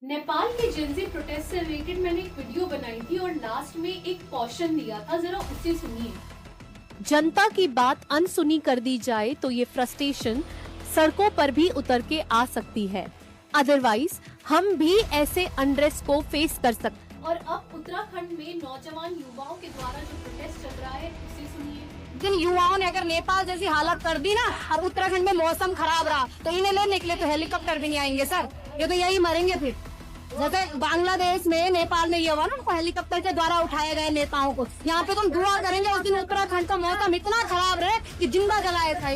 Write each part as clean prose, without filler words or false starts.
नेपाल के Gen Z protest से related मैंने एक वीडियो बनाई थी और लास्ट में एक कॉशन दिया था, जरा उसे सुनिए। जनता की बात अनसुनी कर दी जाए तो ये फ्रस्ट्रेशन सड़कों पर भी उतर के आ सकती है। अदरवाइज हम भी ऐसे अनरेस्ट को फेस कर सकते। और अब उत्तराखंड में नौजवान युवाओं के द्वारा जो प्रोटेस्ट चल रहा है उसे सुनिए। जिन युवाओं ने अगर नेपाल जैसी हालत कर दी ना और उत्तराखंड में मौसम खराब रहा तो इन्हें लेने के लिए तो हेलीकॉप्टर भी नहीं आएंगे सर, ये तो यही मरेंगे फिर। जैसे बांग्लादेश में नेपाल में ये हुआ ना, उनको हेलीकॉप्टर के द्वारा उठाए गए नेताओं को। यहाँ पे तुम दुआ करेंगे उस दिन उत्तराखंड का मौसम इतना खराब रहे कि जिंदा जलाए था।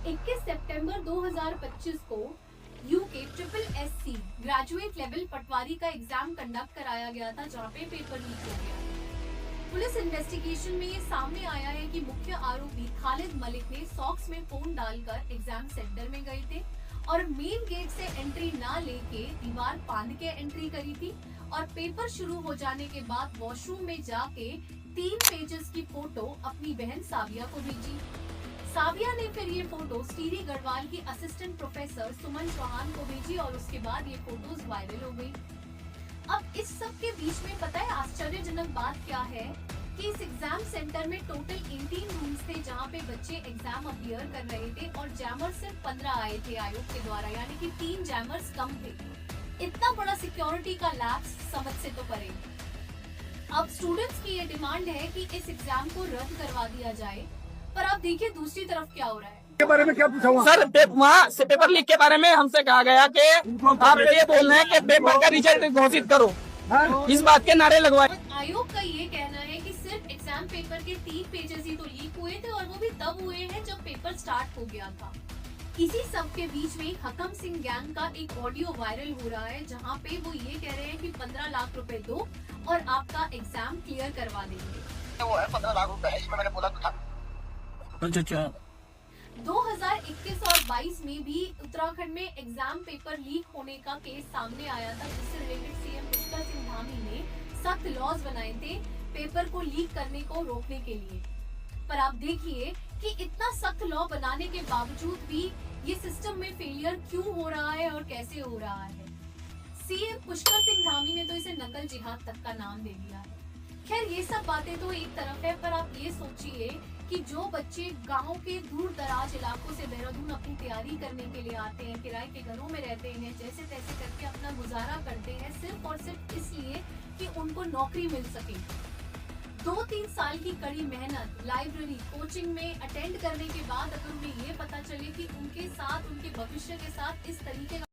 21 सितंबर 2025 को यूके SSSC ग्रेजुएट लेवल पटवारी का एग्जाम कंडक्ट कराया गया था, जहाँ पे पेपर लीक हो गया। पुलिस इन्वेस्टिगेशन में ये सामने आया है कि मुख्य आरोपी खालिद मलिक ने सॉक्स में फोन डालकर एग्जाम सेंटर में गए थे और मेन गेट से एंट्री ना लेके दीवार फांद के एंट्री करी थी और पेपर शुरू हो जाने के बाद वॉशरूम में जाके 3 पेजेस की फोटो अपनी बहन साबिया को भेजी। साबिया ने फिर ये फोटो टीरी गढ़वाल की असिस्टेंट प्रोफेसर सुमन चौहान को भेजी और उसके बाद ये फोटोज वायरल हो गई। अब इस सब के बीच में पता है आश्चर्यजनक बात क्या है कि इस एग्जाम सेंटर में टोटल 18 रूम्स थे जहां पे बच्चे एग्जाम अपीयर कर रहे थे और जैमर सिर्फ 15 आए थे आयोग के द्वारा, यानी कि 3 जैमर्स कम थे। इतना बड़ा सिक्योरिटी का लैप्स समझ से तो परे। अब स्टूडेंट्स की ये डिमांड है कि इस एग्जाम को रद्द करवा दिया जाए, पर अब देखिए दूसरी तरफ क्या हो रहा है। के बारे में क्या पूछा हुआ? सर वहाँ से पेपर लीक के बारे में हमसे कहा गया कि आप ये बोल रहे हैं कि पेपर का रिजल्ट घोषित करो, इस बात के नारे लगवाए। आयोग का ये कहना है कि सिर्फ एग्जाम पेपर के 3 पेजेस ही तो लीक हुए थे और वो भी तब हुए हैं जब पेपर स्टार्ट हो गया था। इसी सब के बीच में हकम सिंह गैंग का एक ऑडियो वायरल हो रहा है जहाँ पे वो ये कह रहे हैं कि 15 लाख रुपए दो और आपका एग्जाम क्लियर करवा देंगे। वो है 15 लाख रुपए, इसमें मैंने बोला था। अच्छा 2021 और 22 में भी उत्तराखंड में एग्जाम पेपर लीक होने का केस सामने आया था, जिससे रिलेटेड सीएम पुष्कर सिंह धामी ने सख्त लॉज बनाए थे पेपर को लीक करने को रोकने के लिए। पर आप देखिए कि इतना सख्त लॉ बनाने के बावजूद भी ये सिस्टम में फेलियर क्यों हो रहा है और कैसे हो रहा है। सीएम पुष्कर सिंह धामी ने तो इसे नकल जिहाद तक का नाम दे दिया है। खैर ये सब बातें तो एक तरफ है, पर आप ये सोचिए कि जो बच्चे गांव के दूर दराज इलाकों से देहरादून अपनी तैयारी करने के लिए आते हैं, किराए के घरों में रहते हैं, जैसे तैसे करके अपना गुजारा करते हैं सिर्फ और सिर्फ इसलिए कि उनको नौकरी मिल सके। 2-3 साल की कड़ी मेहनत, लाइब्रेरी, कोचिंग में अटेंड करने के बाद अगर उन्हें ये पता चले कि उनके साथ, उनके भविष्य के साथ इस तरीके का